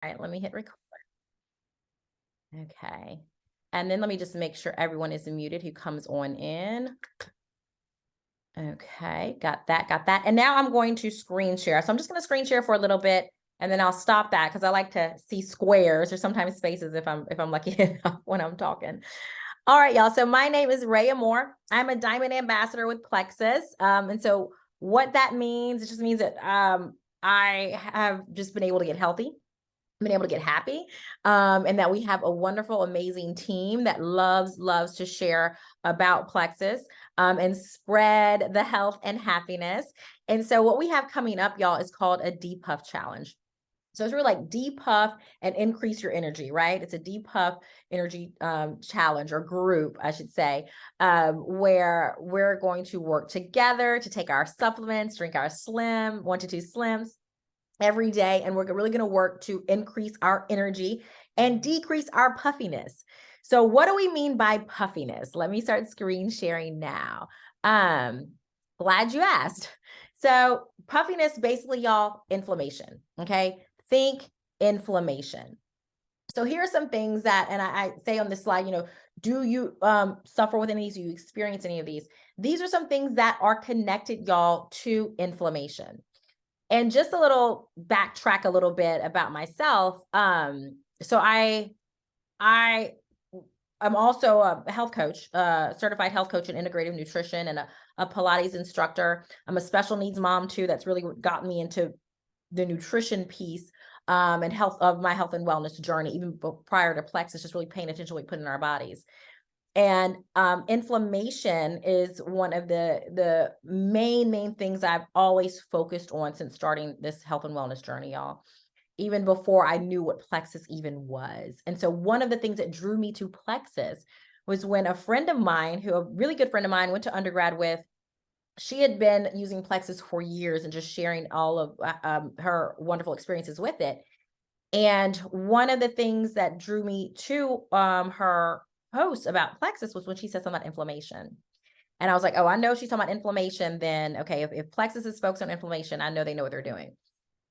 right, let me hit record. Okay. And then let me just make sure everyone is muted who comes on in. Okay, got that, got that. And now I'm going to screen share. So I'm just going to screen share for a little bit and then I'll stop that because I like to see squares or sometimes spaces if I'm lucky enough when I'm talking. All right, y'all. So my name is Rhea Moore. I'm a Diamond Ambassador with Plexus. And so what that means, it just means that I have just been able to get healthy, been able to get happy, and that we have a wonderful, amazing team that loves to share about Plexus and spread the health and happiness. And so what we have coming up, y'all, is called a DePuff challenge. So it's really like DePuff and increase your energy, right? It's a DePuff energy challenge or group, I should say, where we're going to work together to take our supplements, drink our 1 to 2 Slims every day. And we're really going to work to increase our energy and decrease our puffiness. So what do we mean by puffiness? Let me start screen sharing now. Glad you asked. So puffiness, basically, y'all, inflammation. Okay. Think inflammation. So here are some things that, and I say on this slide, do you suffer with any of these? Do you experience any of these? These are some things that are connected, y'all, to inflammation. And just a little backtrack a little bit about myself. So I'm also a health coach, certified health coach in integrative nutrition and a Pilates instructor. I'm a special needs mom too. That's really gotten me into the nutrition piece and my health and wellness journey, even prior to Plexus, just really paying attention to what we put in our bodies. And inflammation is one of the main things I've always focused on since starting this health and wellness journey, y'all, even before I knew what Plexus even was. And so one of the things that drew me to Plexus was when a friend of mine, a really good friend of mine, went to undergrad with, she had been using Plexus for years and just sharing all of her wonderful experiences with it. And one of the things that drew me to her post about Plexus was when she said something about inflammation. And I was like, oh, I know she's talking about inflammation. Then, okay, if Plexus is focused on inflammation, I know they know what they're doing.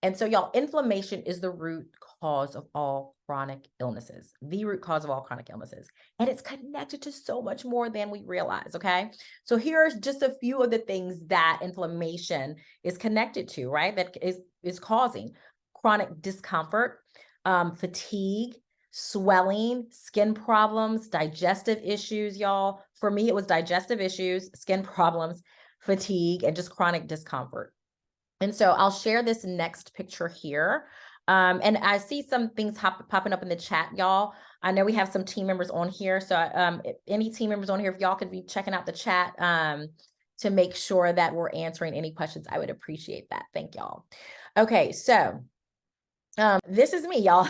And so, y'all, inflammation is the root cause of all chronic illnesses, the root cause of all chronic illnesses. And it's connected to so much more than we realize, okay? So here's just a few of the things that inflammation is connected to, right? That is causing chronic discomfort, fatigue, swelling, skin problems, digestive issues, y'all. For me, it was digestive issues, skin problems, fatigue, and just chronic discomfort. And so I'll share this next picture here. And I see some things popping up in the chat, y'all. I know we have some team members on here. So if any team members on here, if y'all could be checking out the chat to make sure that we're answering any questions, I would appreciate that. Thank y'all. Okay, so this is me, y'all.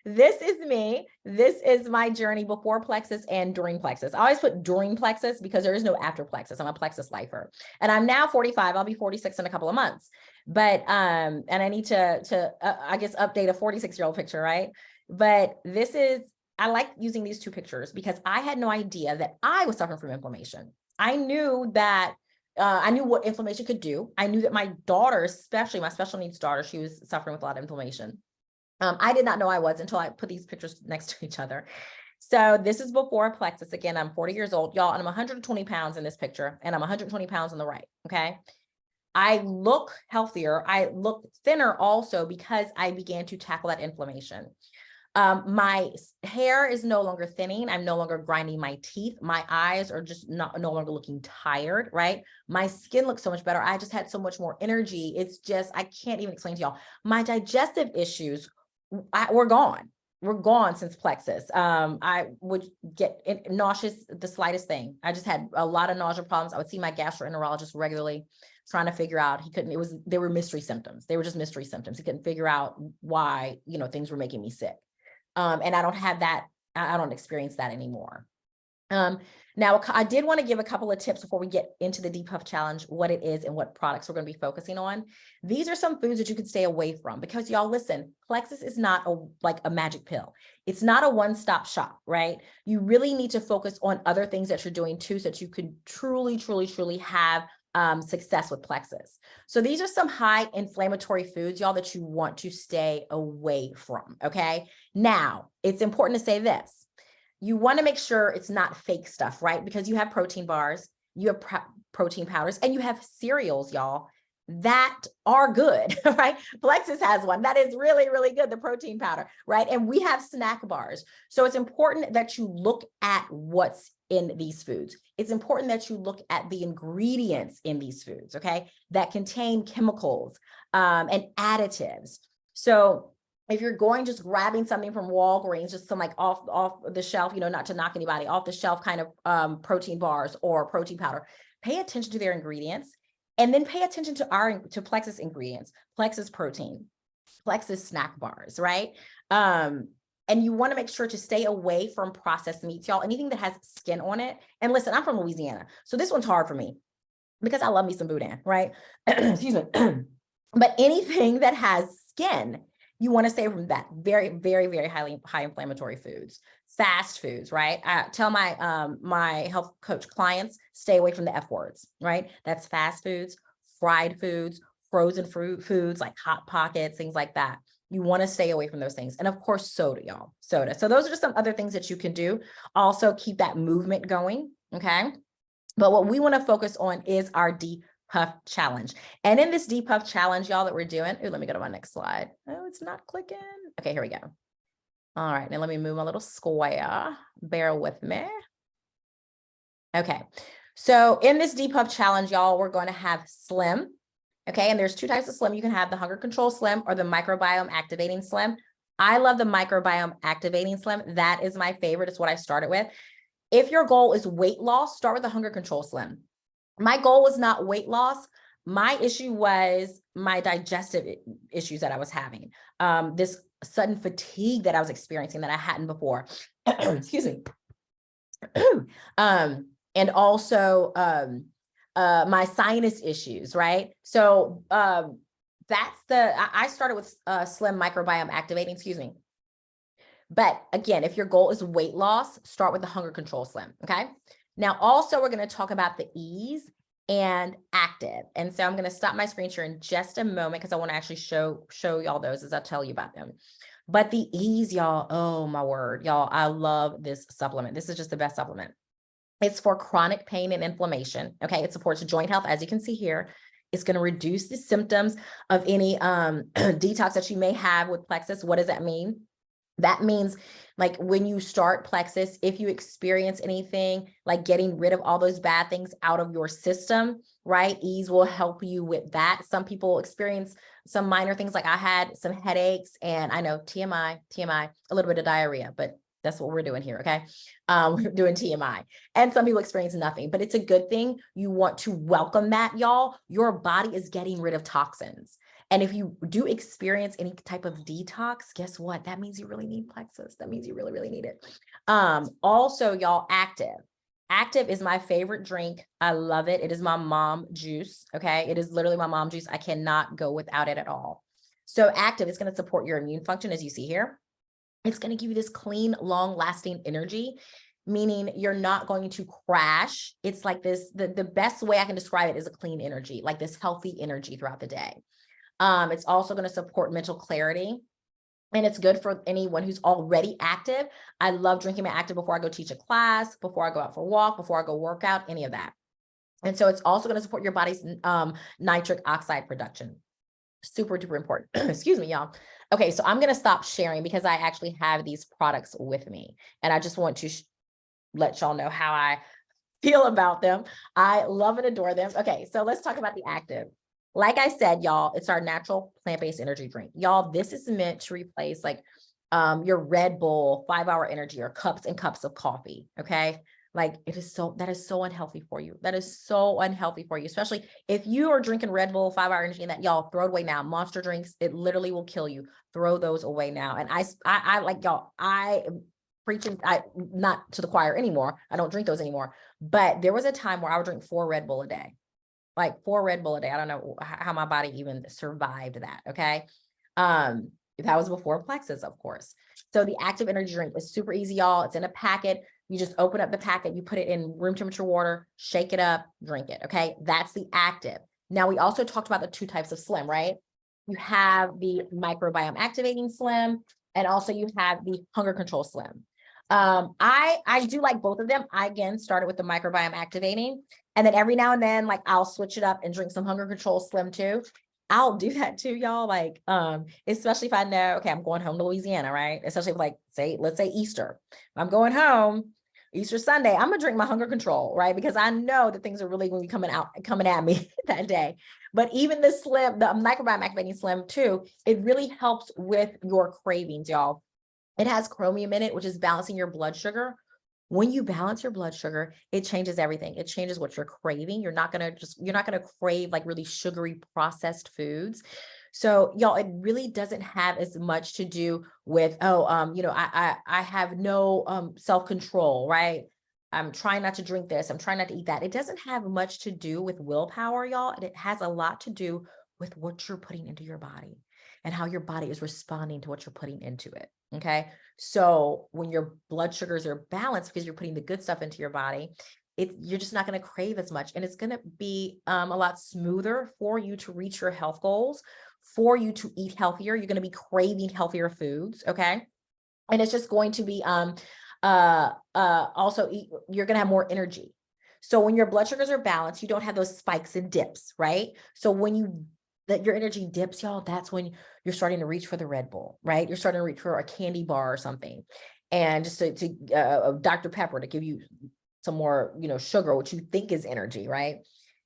This is me. This is my journey before Plexus and during Plexus. I always put during Plexus because there is no after Plexus. I'm a Plexus lifer. And I'm now 45. I'll be 46 in a couple of months. But and I need to I guess update a 46-year-old picture, right? But I like using these two pictures because I had no idea that I was suffering from inflammation. I knew that I knew what inflammation could do. I knew that my daughter, especially my special needs daughter, she was suffering with a lot of inflammation. I did not know I was until I put these pictures next to each other. So this is before Plexus. Again, I'm 40 years old, y'all, and I'm 120 pounds in this picture, and I'm 120 pounds on the right, okay? I look healthier. I look thinner also because I began to tackle that inflammation. My hair is no longer thinning. I'm no longer grinding my teeth. My eyes are just no longer looking tired, right? My skin looks so much better. I just had so much more energy. It's just, I can't even explain to y'all. My digestive issues were gone. We're gone since Plexus. I would get nauseous, the slightest thing. I just had a lot of nausea problems. I would see my gastroenterologist regularly trying to figure out, they were mystery symptoms. They were just mystery symptoms. He couldn't figure out why, things were making me sick. And I don't have that. I don't experience that anymore. Now, I did want to give a couple of tips before we get into the DePuff challenge, what it is and what products we're going to be focusing on. These are some foods that you can stay away from because y'all listen, Plexus is not like a magic pill. It's not a one-stop shop, right? You really need to focus on other things that you're doing too, so that you can truly have success with plexus. So these are some high inflammatory foods, y'all, that you want to stay away from. Okay. Now, it's important to say this. You want to make sure it's not fake stuff, right? Because you have protein bars, you have protein powders, and you have cereals, y'all, that are good, right? Plexus has one that is really, really good, the protein powder, right? And we have snack bars. So it's important that you look at what's in these foods. It's important that you look at the ingredients in these foods, okay, that contain chemicals and additives. So if you're going just grabbing something from Walgreens, just some like off the shelf, not to knock anybody, off the shelf kind of protein bars or protein powder, pay attention to their ingredients. And then pay attention to Plexus ingredients, Plexus protein, Plexus snack bars, right? And you want to make sure to stay away from processed meats, y'all, anything that has skin on it. And listen, I'm from Louisiana, so this one's hard for me because I love me some boudin, right? Excuse me. But anything that has skin, you want to stay from that. Very, very, very high inflammatory foods. Fast foods, right? I tell my health coach clients, stay away from the F words, right? That's fast foods, fried foods, frozen foods like Hot Pockets, things like that. You want to stay away from those things. And of course, soda, y'all, soda. So those are just some other things that you can do. Also keep that movement going, okay? But what we want to focus on is our DePuff challenge. And in this DePuff challenge, y'all, that we're doing, let me go to my next slide. Oh, it's not clicking. Okay, here we go. All right, now let me move my little square. Bear with me. Okay, so in this DePuff challenge, y'all, we're going to have Slim. Okay, and there's two types of Slim. You can have the Hunger Control Slim or the Microbiome Activating Slim. I love the Microbiome Activating Slim. That is my favorite. It's what I started with. If your goal is weight loss, start with the Hunger Control Slim. My goal was not weight loss. My issue was my digestive issues that I was having. This sudden fatigue that I was experiencing that I hadn't before. Excuse me. And also my sinus issues, right? So I started with Slim Microbiome Activating, excuse me. But again, if your goal is weight loss, start with the Hunger Control Slim, okay? Now, also, we're going to talk about the Ease and Active. And so I'm going to stop my screen share in just a moment because I want to actually show y'all those as I tell you about them. But the Ease, y'all, oh my word, y'all, I love this supplement. This is just the best supplement. It's for chronic pain and inflammation, okay? It supports joint health, as you can see here. It's going to reduce the symptoms of any detox that you may have with plexus. What does that mean? That means like when you start plexus, if you experience anything like getting rid of all those bad things out of your system, right? Ease will help you with that. Some people experience some minor things like I had some headaches and I know TMI, a little bit of diarrhea, but that's what we're doing here, okay? We're doing TMI. And some people experience nothing, but it's a good thing. You want to welcome that, y'all. Your body is getting rid of toxins. And if you do experience any type of detox, guess what? That means you really need plexus. That means you really, really need it. Also, y'all, Active. Active is my favorite drink. I love it. It is my mom juice, okay? It is literally my mom juice. I cannot go without it at all. So Active is going to support your immune function, as you see here. It's going to give you this clean, long-lasting energy, meaning you're not going to crash. It's like this, the best way I can describe it is a clean energy, like this healthy energy throughout the day. It's also going to support mental clarity. And it's good for anyone who's already active. I love drinking my Active before I go teach a class, before I go out for a walk, before I go work out, any of that. And so it's also going to support your body's nitric oxide production. Super duper important. Excuse me, y'all. Okay, so I'm going to stop sharing because I actually have these products with me. And I just want to let y'all know how I feel about them. I love and adore them. Okay, so let's talk about the Active. Like I said, y'all, it's our natural plant-based energy drink. Y'all, this is meant to replace like your Red Bull 5-hour energy or cups and cups of coffee, okay? Like that is so unhealthy for you. That is so unhealthy for you, especially if you are drinking Red Bull 5-hour energy and that, y'all, throw it away now. Monster drinks, it literally will kill you. Throw those away now. And I like, y'all, I am preaching, not to the choir anymore. I don't drink those anymore. But there was a time where I would drink 4 Red Bull a day. Like 4 Red Bull a day. I don't know how my body even survived that. Okay. That was before plexus, of course. So the Active energy drink is super easy, y'all. It's in a packet. You just open up the packet, you put it in room temperature water, shake it up, drink it. Okay. That's the active. Now we also talked about the 2 types of Slim, right? You have the microbiome activating Slim, and also you have the hunger control Slim. I do like both of them. I again started with the microbiome activating, and then every now and then, like I'll switch it up and drink some hunger control Slim too. I'll do that too, y'all. Like, especially if I know, okay, I'm going home to Louisiana, right? Especially if like, let's say Easter. I'm going home, Easter Sunday, I'm gonna drink my hunger control, right? Because I know that things are really going to be coming at me that day. But even the Slim, the microbiome activating Slim too, it really helps with your cravings, y'all. It has chromium in it, which is balancing your blood sugar. When you balance your blood sugar, it changes everything. It changes what you're craving. You're not going to crave like really sugary processed foods. So y'all, it really doesn't have as much to do with, I have no self-control, right? I'm trying not to drink this. I'm trying not to eat that. It doesn't have much to do with willpower, y'all. And it has a lot to do with what you're putting into your body and how your body is responding to what you're putting into it. Okay. So when your blood sugars are balanced because you're putting the good stuff into your body, you're just not going to crave as much. And it's going to be a lot smoother for you to reach your health goals, for you to eat healthier. You're going to be craving healthier foods. Okay. And it's just going to be also you're going to have more energy. So when your blood sugars are balanced, you don't have those spikes and dips, right? So when your energy dips, y'all, that's when you're starting to reach for the Red Bull, right? You're starting to reach for a candy bar or something. And just to Dr. Pepper to give you some more, sugar, which you think is energy, right?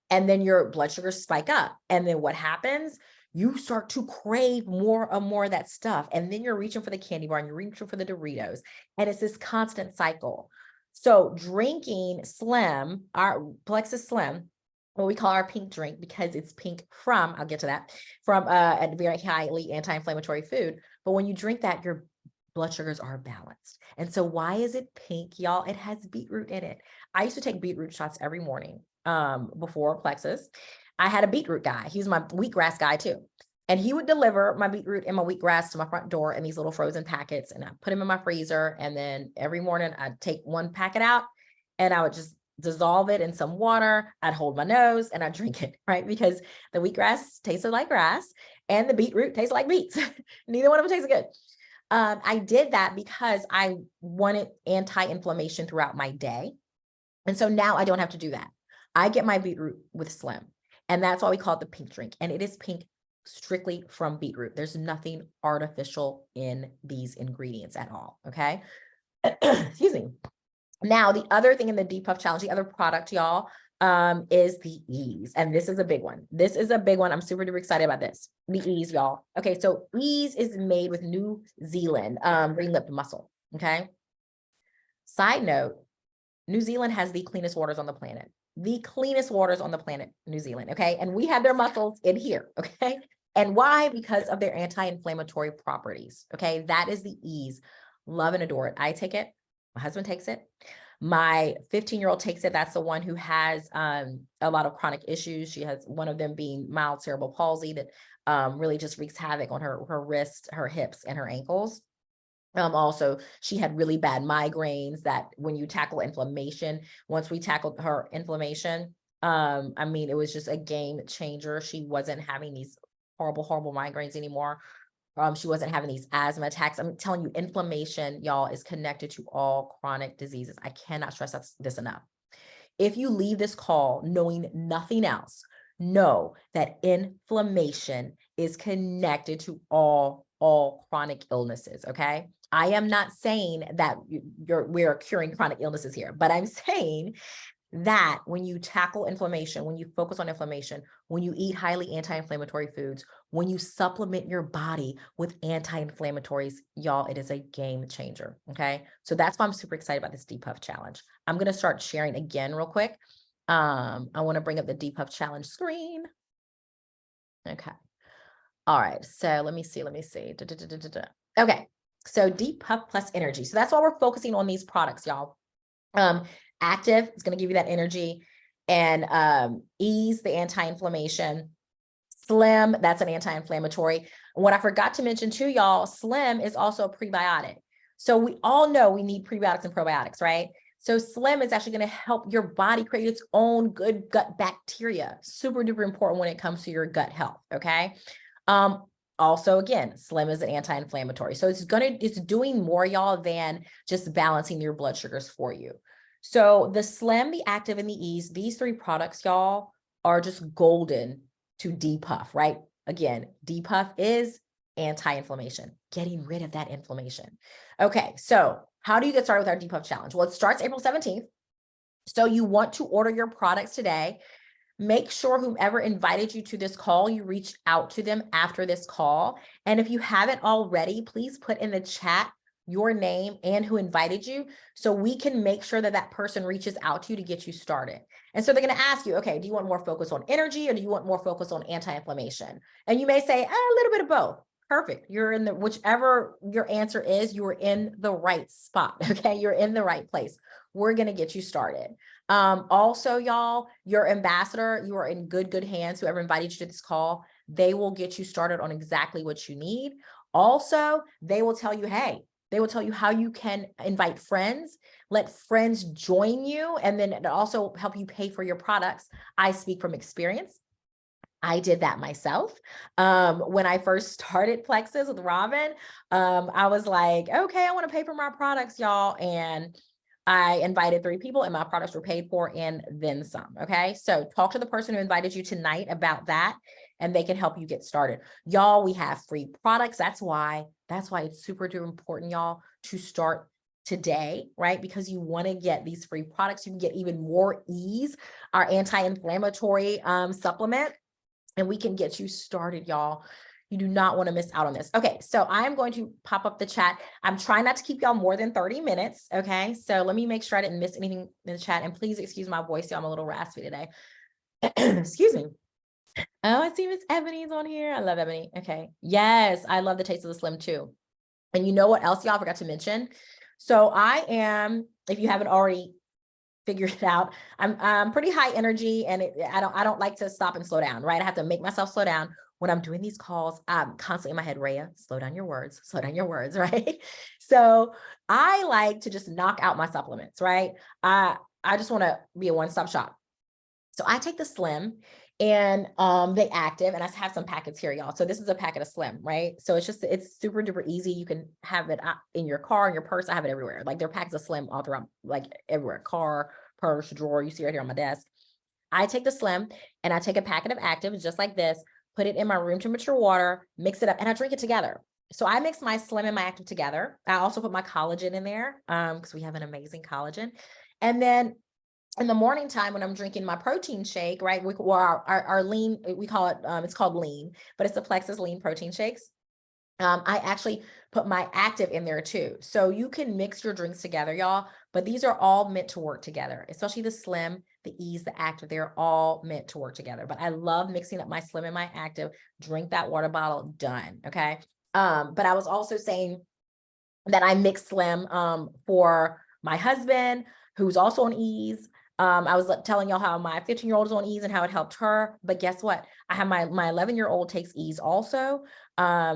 And then your blood sugars spike up. And then what happens? You start to crave more and more of that stuff. And then you're reaching for the candy bar and you're reaching for the Doritos. And it's this constant cycle. So drinking Slim, our Plexus Slim, what we call our pink drink, because it's pink from, I'll get to that, from a very highly anti-inflammatory food. But when you drink that, your blood sugars are balanced. And so why is it pink, y'all? It has beetroot in it. I used to take beetroot shots every morning before Plexus. I had a beetroot guy. He was my wheatgrass guy too. And he would deliver my beetroot and my wheatgrass to my front door in these little frozen packets. And I put them in my freezer. And then every morning I'd take one packet out and I would just dissolve it in some water. I'd hold my nose and I'd drink it, right? Because the wheatgrass tasted like grass and the beetroot tasted like beets. Neither one of them tasted good. I did that because I wanted anti-inflammation throughout my day. And so now I don't have to do that. I get my beetroot with Slim. And that's why we call it the pink drink. And it is pink strictly from beetroot. There's nothing artificial in these ingredients at all. Okay. Excuse me. Now, the other thing in the DePuff challenge, the other product, y'all, is the Ease. And this is a big one. This is a big one. I'm super duper excited about this. The Ease, y'all. Okay. So Ease is made with New Zealand green lipped mussel. Okay. Side note, New Zealand has the cleanest waters on the planet. The cleanest waters on the planet, New Zealand. Okay. And we have their mussels in here. Okay. And why? Because of their anti-inflammatory properties. Okay. That is the Ease. Love and adore it. I take it. My husband takes it. My 15-year-old takes it. That's the one who has a lot of chronic issues. She has one of them being mild cerebral palsy that really just wreaks havoc on her wrists, her hips, and her ankles. Also, she had really bad migraines that when you tackle inflammation, once we tackled her inflammation, it was just a game changer. She wasn't having these horrible, horrible migraines anymore. She wasn't having these asthma attacks. I'm telling you, inflammation, y'all, is connected to all chronic diseases. I cannot stress this enough. If you leave this call knowing nothing else, know that inflammation is connected to all chronic illnesses, okay? I am not saying that we're curing chronic illnesses here, but I'm saying that when you tackle inflammation, when you focus on inflammation, when you eat highly anti-inflammatory foods, when you supplement your body with anti-inflammatories, y'all, it is a game changer, okay? So that's why I'm super excited about this DePuff challenge. I'm going to start sharing again real quick. I want to bring up the DePuff challenge screen. Okay. All right. So let me see. Okay. So DePuff plus energy. So that's why we're focusing on these products, y'all. Active is going to give you that energy, and Ease, the anti-inflammation. Slim, that's an anti-inflammatory. And what I forgot to mention too, y'all, Slim is also a prebiotic. So we all know we need prebiotics and probiotics, right? So Slim is actually going to help your body create its own good gut bacteria. Super duper important when it comes to your gut health. Okay. Also, again, Slim is an anti-inflammatory. So it's doing more, y'all, than just balancing your blood sugars for you. So the Slim, the Active, and the Ease, these three products, y'all, are just golden to DePuff, right? Again, DePuff is anti-inflammation, getting rid of that inflammation. Okay, so how do you get started with our DePuff challenge? Well, it starts April 17th. So you want to order your products today. Make sure whomever invited you to this call, you reach out to them after this call. And if you haven't already, please put in the chat your name and who invited you so we can make sure that that person reaches out to you to get you started. And so they're going to ask you, okay, do you want more focus on energy or do you want more focus on anti-inflammation? And you may say a little bit of both. Perfect. You're in the, whichever your answer is, you're in the right spot. Okay. You're in the right place. We're going to get you started. Also, y'all, your ambassador, you are in good hands. Whoever invited you to this call, they will get you started on exactly what you need. Also, they will tell you, hey, they will tell you how you can invite friends, let friends join you, and then also help you pay for your products. I speak from experience. I did that myself. When I first started Plexus with Robin, I was like, okay, I want to pay for my products, y'all. And I invited 3 people and my products were paid for and then some. Okay. So talk to the person who invited you tonight about that and they can help you get started. Y'all, we have free products. That's why it's super duper important, y'all, to start today, right? Because you want to get these free products. You can get even more ease, our anti-inflammatory supplement, and we can get you started, y'all. You do not want to miss out on this. Okay, so I'm going to pop up the chat. I'm trying not to keep y'all more than 30 minutes, okay? So let me make sure I didn't miss anything in the chat. And please excuse my voice, y'all. I'm a little raspy today. Excuse me. Oh, I see Miss Ebony's on here. I love Ebony. Okay. Yes, I love the taste of the Slim too. And you know what else y'all forgot to mention? So I am, if you haven't already figured it out, I'm pretty high energy and I don't like to stop and slow down, right? I have to make myself slow down. When I'm doing these calls, I'm constantly in my head, Rhea, slow down your words, right? So I like to just knock out my supplements, right? I just want to be a one-stop shop. So I take the Slim and the Active, and I have some packets here, y'all. So this is a packet of Slim, right? So it's super duper easy. You can have it in your car, in your purse. I have it everywhere. Like there are packets of Slim all throughout, like everywhere, car, purse, drawer. You see right here on my desk. I take the Slim and I take a packet of Active just like this, put it in my room temperature water, mix it up, and I drink it together. So I mix my Slim and my Active together. I also put my collagen in there because we have an amazing collagen. And then in the morning time when I'm drinking my protein shake, right? Our lean, we call it, it's called lean, but it's the Plexus lean protein shakes. I actually put my Active in there too. So you can mix your drinks together, y'all, but these are all meant to work together, especially the Slim, the Ease, the Active. They're all meant to work together, but I love mixing up my Slim and my Active. Drink that water bottle, done. Okay. But I was also saying that I mix Slim for my husband, who's also on Ease. I was telling y'all how my 15-year-old is on Ease and how it helped her. But guess what? I have my 11-year-old takes Ease also.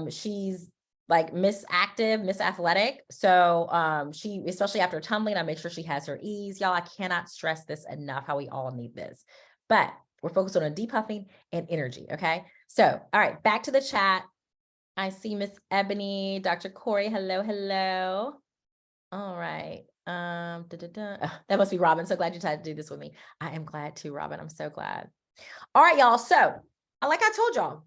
She's like Miss Active, Miss Athletic. So she, especially after tumbling, I make sure she has her Ease. Y'all, I cannot stress this enough, how we all need this. But we're focused on depuffing and energy. Okay. So, all right, back to the chat. I see Miss Ebony, Dr. Corey. Hello, hello. All right. That must be Robin. So glad you decided to do this with me. I am glad too, Robin. I'm so glad. All right, y'all. So, like I told y'all,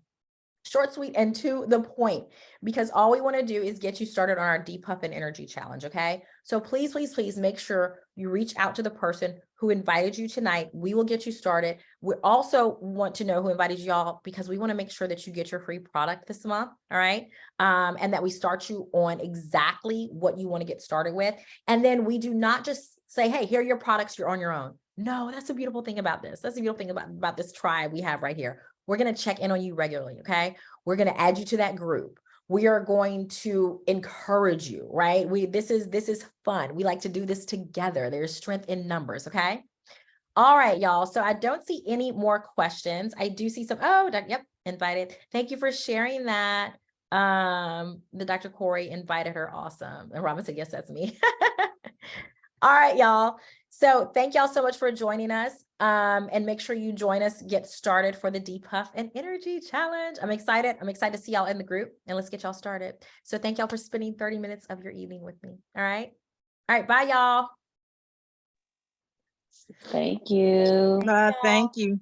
short, sweet, and to the point, because all we want to do is get you started on our DePuff and Energy Challenge, okay? So please, please, please make sure you reach out to the person who invited you tonight. We will get you started. We also want to know who invited y'all because we want to make sure that you get your free product this month, all right? And that we start you on exactly what you want to get started with. And then we do not just say, hey, here are your products, you're on your own. No, that's a beautiful thing about this. That's a beautiful thing about this tribe we have right here. We're going to check in on you regularly, okay? We're going to add you to that group. We are going to encourage you, right? This is fun. We like to do this together. There's strength in numbers, okay? All right, y'all. So I don't see any more questions. I do see some. Oh, yep, invited. Thank you for sharing that. The Dr. Corey invited her. Awesome. And Robin said, yes, that's me. All right, y'all. So thank y'all so much for joining us. And make sure you join us, get started for the DePuff and Energy Challenge. I'm excited. I'm excited to see y'all in the group, and let's get y'all started. So thank y'all for spending 30 minutes of your evening with me. All right. All right. Bye, y'all. Thank you. Thank you.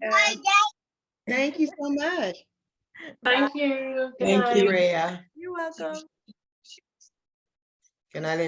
Thank you so much. Thank you. Good Thank night. you, Rhea. You're welcome. Good night.